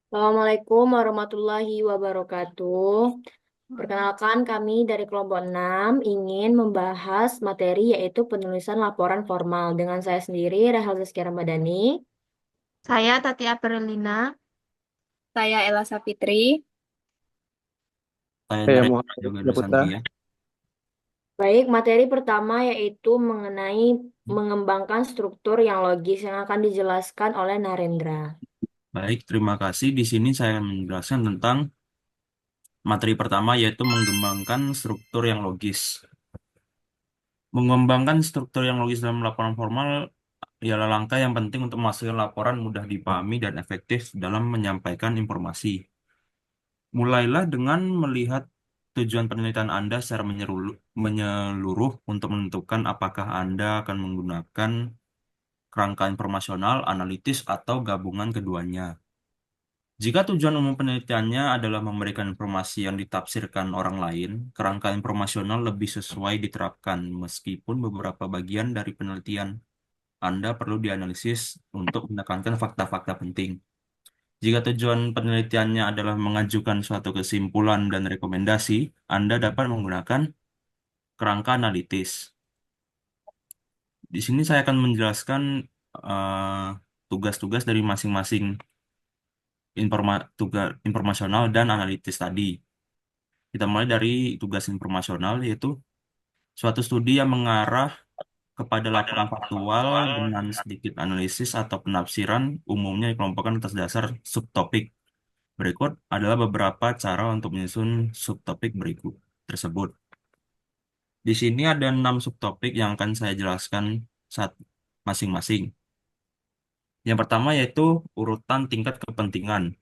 Assalamualaikum warahmatullahi wabarakatuh. Perkenalkan kami dari kelompok 6 ingin membahas materi yaitu penulisan laporan formal dengan saya sendiri Rahel Zazkia Ramadhani. Saya Tati Aprilina. Saya Ella Safitri. Saya Saya dari Muhammad juga Saputra. Nusantia. Baik, materi pertama yaitu mengenai mengembangkan struktur yang logis yang akan dijelaskan oleh Narendra. Baik, terima kasih. Di sini saya akan menjelaskan tentang materi pertama yaitu mengembangkan struktur yang logis. Mengembangkan struktur yang logis dalam laporan formal ialah langkah yang penting untuk menghasilkan laporan mudah dipahami dan efektif dalam menyampaikan informasi. Mulailah dengan melihat tujuan penelitian Anda secara menyeluruh untuk menentukan apakah Anda akan menggunakan kerangka informasional, analitis, atau gabungan keduanya. Jika tujuan umum penelitiannya adalah memberikan informasi yang ditafsirkan orang lain, kerangka informasional lebih sesuai diterapkan, meskipun beberapa bagian dari penelitian Anda perlu dianalisis untuk menekankan fakta-fakta penting. Jika tujuan penelitiannya adalah mengajukan suatu kesimpulan dan rekomendasi, Anda dapat menggunakan kerangka analitis. Di sini saya akan menjelaskan eh, tugas-tugas dari masing-masing tugas informasional dan analitis tadi. Kita mulai dari tugas informasional, yaitu suatu studi yang mengarah kepada laporan faktual dengan sedikit analisis atau penafsiran umumnya dikelompokkan atas dasar subtopik. Berikut adalah beberapa cara untuk menyusun subtopik berikut tersebut. Di sini ada 6 subtopik yang akan saya jelaskan saat masing-masing. Yang pertama yaitu urutan tingkat kepentingan.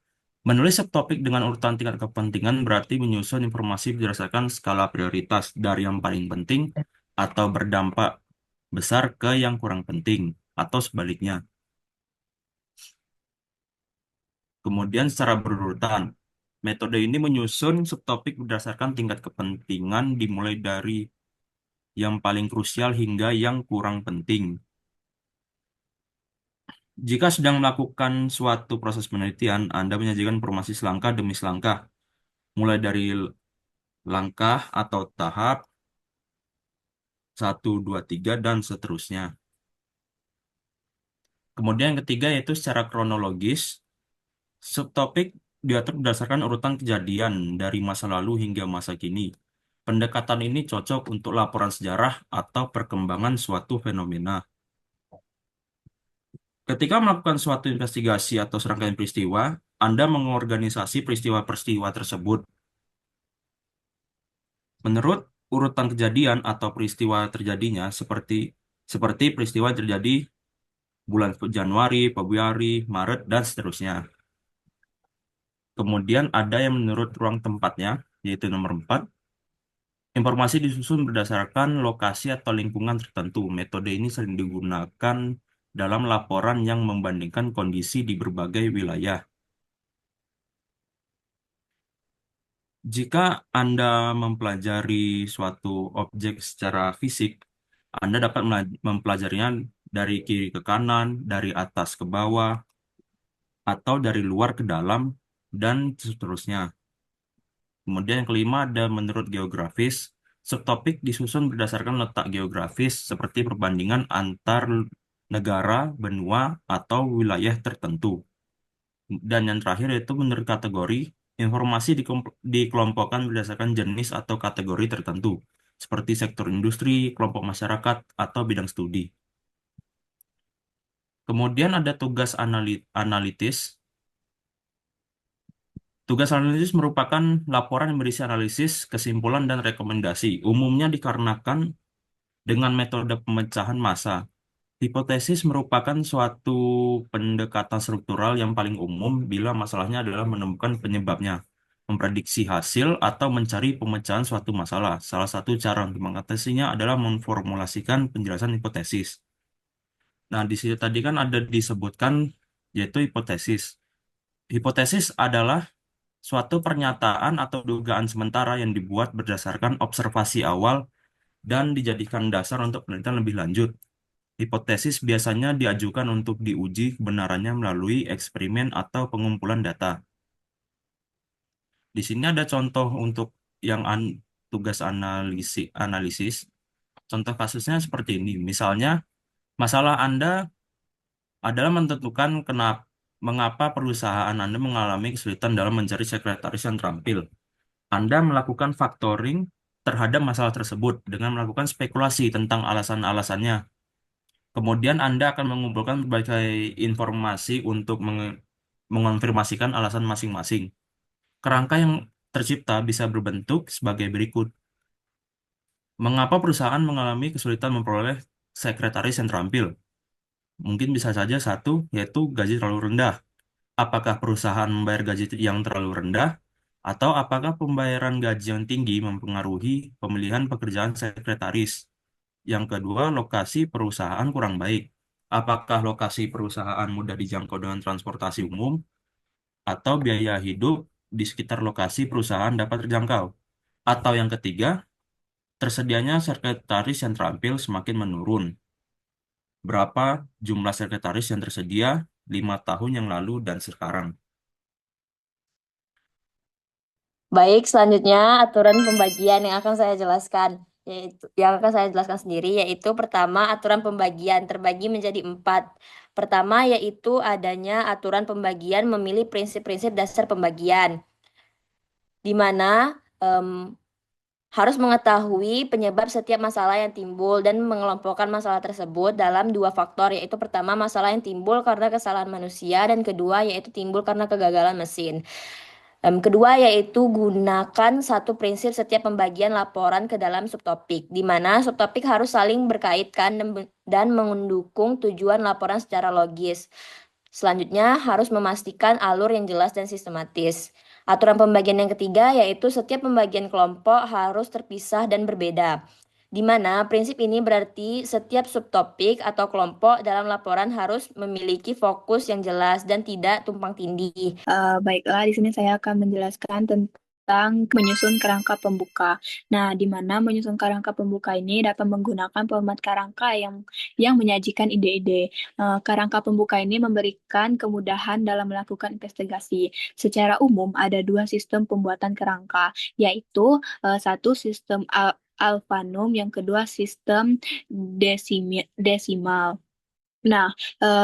Menulis subtopik dengan urutan tingkat kepentingan berarti menyusun informasi berdasarkan skala prioritas dari yang paling penting atau berdampak besar ke yang kurang penting, atau sebaliknya. Kemudian secara berurutan, metode ini menyusun subtopik berdasarkan tingkat kepentingan dimulai dari yang paling krusial hingga yang kurang penting. Jika sedang melakukan suatu proses penelitian, Anda menyajikan informasi selangkah demi selangkah, mulai dari langkah atau tahap, satu, dua, tiga, dan seterusnya. Kemudian yang ketiga yaitu secara kronologis, subtopik diatur berdasarkan urutan kejadian dari masa lalu hingga masa kini. Pendekatan ini cocok untuk laporan sejarah atau perkembangan suatu fenomena. Ketika melakukan suatu investigasi atau serangkaian peristiwa, Anda mengorganisasi peristiwa-peristiwa tersebut. Menurut urutan kejadian atau peristiwa terjadinya seperti peristiwa yang terjadi bulan Januari, Februari, Maret, dan seterusnya. Kemudian ada yang menurut ruang tempatnya, yaitu nomor 4. Informasi disusun berdasarkan lokasi atau lingkungan tertentu. Metode ini sering digunakan dalam laporan yang membandingkan kondisi di berbagai wilayah. Jika Anda mempelajari suatu objek secara fisik, Anda dapat mempelajarinya dari kiri ke kanan, dari atas ke bawah, atau dari luar ke dalam, dan seterusnya. Kemudian yang kelima ada menurut geografis. Subtopik disusun berdasarkan letak geografis seperti perbandingan antar negara, benua, atau wilayah tertentu. Dan yang terakhir yaitu menurut kategori, informasi dikelompokkan berdasarkan jenis atau kategori tertentu, seperti sektor industri, kelompok masyarakat, atau bidang studi. Kemudian ada tugas analitis. Tugas analisis merupakan laporan yang berisi analisis, kesimpulan, dan rekomendasi. Umumnya dikarenakan dengan metode pemecahan massa. Hipotesis merupakan suatu pendekatan struktural yang paling umum bila masalahnya adalah menemukan penyebabnya, memprediksi hasil, atau mencari pemecahan suatu masalah. Salah satu cara untuk mengatasinya adalah memformulasikan penjelasan hipotesis. Nah, di sini tadi kan ada disebutkan yaitu hipotesis. Hipotesis adalah suatu pernyataan atau dugaan sementara yang dibuat berdasarkan observasi awal dan dijadikan dasar untuk penelitian lebih lanjut. Hipotesis biasanya diajukan untuk diuji kebenarannya melalui eksperimen atau pengumpulan data. Di sini ada contoh untuk yang tugas analisis. Contoh kasusnya seperti ini. Misalnya, masalah Anda adalah menentukan mengapa perusahaan Anda mengalami kesulitan dalam mencari sekretaris yang terampil. Anda melakukan factoring terhadap masalah tersebut dengan melakukan spekulasi tentang alasan-alasannya. Kemudian Anda akan mengumpulkan berbagai informasi untuk mengonfirmasikan alasan masing-masing. Kerangka yang tercipta bisa berbentuk sebagai berikut. Mengapa perusahaan mengalami kesulitan memperoleh sekretaris yang terampil? Mungkin bisa saja satu, yaitu gaji terlalu rendah. Apakah perusahaan membayar gaji yang terlalu rendah? Atau apakah pembayaran gaji yang tinggi mempengaruhi pemilihan pekerjaan sekretaris? Yang kedua, lokasi perusahaan kurang baik. Apakah lokasi perusahaan mudah dijangkau dengan transportasi umum? Atau biaya hidup di sekitar lokasi perusahaan dapat terjangkau? Atau yang ketiga, tersedianya sekretaris yang terampil semakin menurun. Berapa jumlah sekretaris yang tersedia 5 tahun yang lalu dan sekarang? Baik, selanjutnya aturan pembagian yang akan saya jelaskan. Sendiri, yaitu pertama aturan pembagian terbagi menjadi 4. Pertama yaitu adanya aturan pembagian memilih prinsip-prinsip dasar pembagian, di mana harus mengetahui penyebab setiap masalah yang timbul dan mengelompokkan masalah tersebut dalam 2 faktor, yaitu pertama masalah yang timbul karena kesalahan manusia dan kedua yaitu timbul karena kegagalan mesin. Kedua yaitu gunakan satu prinsip setiap pembagian laporan ke dalam subtopik, di mana subtopik harus saling berkaitkan dan mendukung tujuan laporan secara logis. Selanjutnya harus memastikan alur yang jelas dan sistematis. Aturan pembagian yang ketiga yaitu setiap pembagian kelompok harus terpisah dan berbeda. Di mana prinsip ini berarti setiap subtopik atau kelompok dalam laporan harus memiliki fokus yang jelas dan tidak tumpang tindih. Baiklah, di sini saya akan menjelaskan tentang menyusun kerangka pembuka. Nah, di mana menyusun kerangka pembuka ini dapat menggunakan format kerangka yang menyajikan ide-ide. Kerangka pembuka ini memberikan kemudahan dalam melakukan investigasi. Secara umum ada 2 sistem pembuatan kerangka, yaitu satu sistem alfanum, yang kedua sistem desimal. Nah,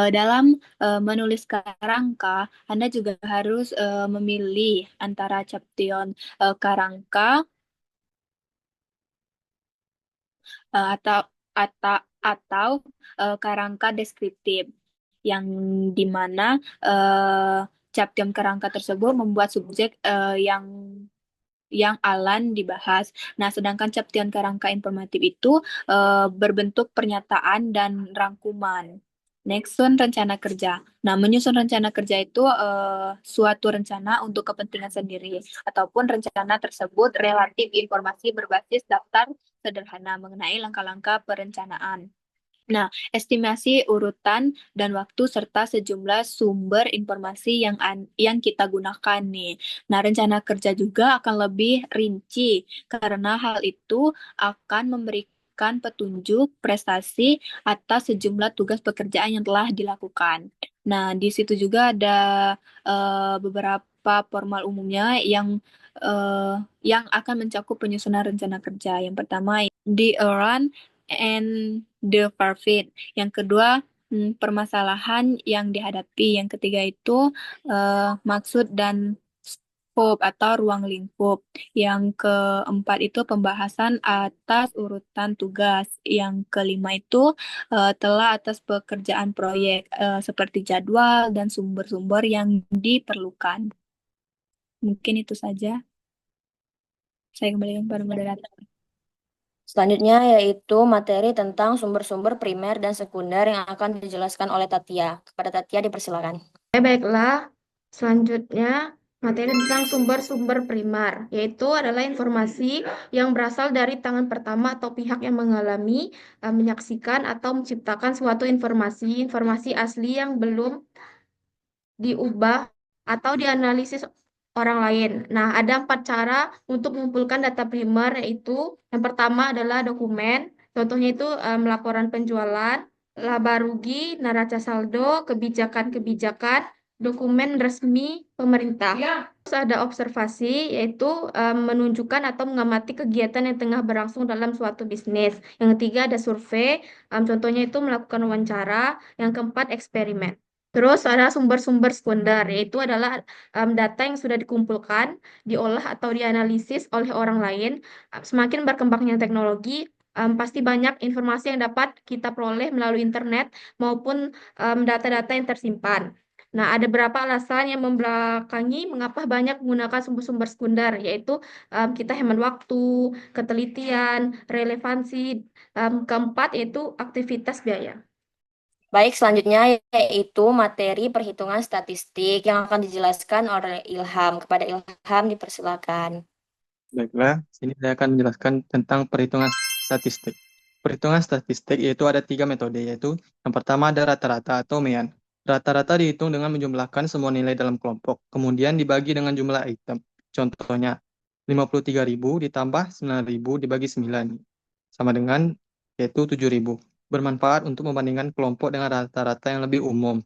dalam menulis kerangka, Anda juga harus memilih antara caption kerangka atau atau kerangka deskriptif, yang dimana caption kerangka tersebut membuat subjek yang alan dibahas. Nah, sedangkan caption kerangka informatif itu berbentuk pernyataan dan rangkuman. Nexon rencana kerja. Nah, menyusun rencana kerja itu suatu rencana untuk kepentingan sendiri, ataupun rencana tersebut relatif informasi berbasis daftar sederhana mengenai langkah-langkah perencanaan. Nah, estimasi urutan dan waktu serta sejumlah sumber informasi yang kita gunakan nih. Nah, rencana kerja juga akan lebih rinci karena hal itu akan memberikan petunjuk prestasi atas sejumlah tugas pekerjaan yang telah dilakukan. Nah, di situ juga ada beberapa formal umumnya yang akan mencakup penyusunan rencana kerja. Yang pertama, the run and the perfect. Yang kedua, permasalahan yang dihadapi. Yang ketiga itu maksud dan scope atau ruang lingkup. Yang keempat itu pembahasan atas urutan tugas. Yang kelima itu telah atas pekerjaan proyek seperti jadwal dan sumber-sumber yang diperlukan. Mungkin itu saja. Saya kembalikan kepada moderator. Selanjutnya yaitu materi tentang sumber-sumber primer dan sekunder yang akan dijelaskan oleh Tatia. Kepada Tatia dipersilakan. Baiklah, selanjutnya materi tentang sumber-sumber primer, yaitu adalah informasi yang berasal dari tangan pertama atau pihak yang mengalami, menyaksikan atau menciptakan suatu informasi asli yang belum diubah atau dianalisis orang lain. Nah, ada 4 cara untuk mengumpulkan data primer, yaitu yang pertama adalah dokumen. Contohnya itu laporan penjualan, laba rugi, neraca saldo, kebijakan-kebijakan, dokumen resmi pemerintah. Terus ada observasi, yaitu menunjukkan atau mengamati kegiatan yang tengah berlangsung dalam suatu bisnis. Yang ketiga ada survei, contohnya itu melakukan wawancara. Yang keempat eksperimen. Terus ada sumber-sumber sekunder, yaitu adalah data yang sudah dikumpulkan, diolah atau dianalisis oleh orang lain. Semakin berkembangnya teknologi, pasti banyak informasi yang dapat kita peroleh melalui internet maupun data-data yang tersimpan. Nah, ada beberapa alasan yang membelakangi mengapa banyak menggunakan sumber-sumber sekunder, yaitu kita hemat waktu, ketelitian, relevansi. Keempat yaitu aktivitas biaya. Baik, selanjutnya yaitu materi perhitungan statistik yang akan dijelaskan oleh Ilham. Kepada Ilham dipersilakan. Baiklah, sini saya akan menjelaskan tentang perhitungan statistik. Perhitungan statistik yaitu ada 3 metode, yaitu yang pertama ada rata-rata atau mean. Rata-rata dihitung dengan menjumlahkan semua nilai dalam kelompok, kemudian dibagi dengan jumlah item. Contohnya, 53.000 ditambah 9.000 dibagi 9, sama dengan yaitu 7.000. Bermanfaat untuk membandingkan kelompok dengan rata-rata yang lebih umum.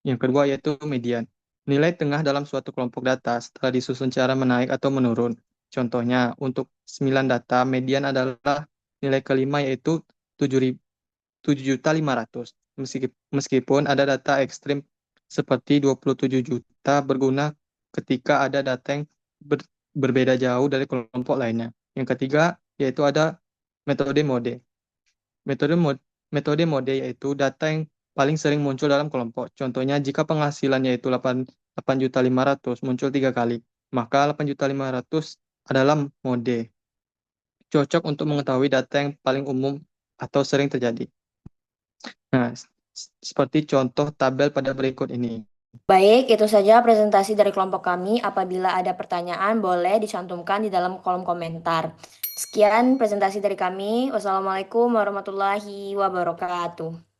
Yang kedua yaitu median. Nilai tengah dalam suatu kelompok data setelah disusun secara menaik atau menurun. Contohnya, untuk 9 data, median adalah nilai kelima yaitu 7.500.000. Meskipun ada data ekstrim seperti 27 juta berguna ketika ada data yang berbeda jauh dari kelompok lainnya. Yang ketiga yaitu ada metode mode. Metode mode yaitu data yang paling sering muncul dalam kelompok. Contohnya, jika penghasilannya itu 8.500.000 muncul 3 kali, maka 8.500.000 adalah mode. Cocok untuk mengetahui data yang paling umum atau sering terjadi. Nah, seperti contoh tabel pada berikut ini. Baik, itu saja presentasi dari kelompok kami. Apabila ada pertanyaan, boleh dicantumkan di dalam kolom komentar. Sekian presentasi dari kami. Wassalamualaikum warahmatullahi wabarakatuh.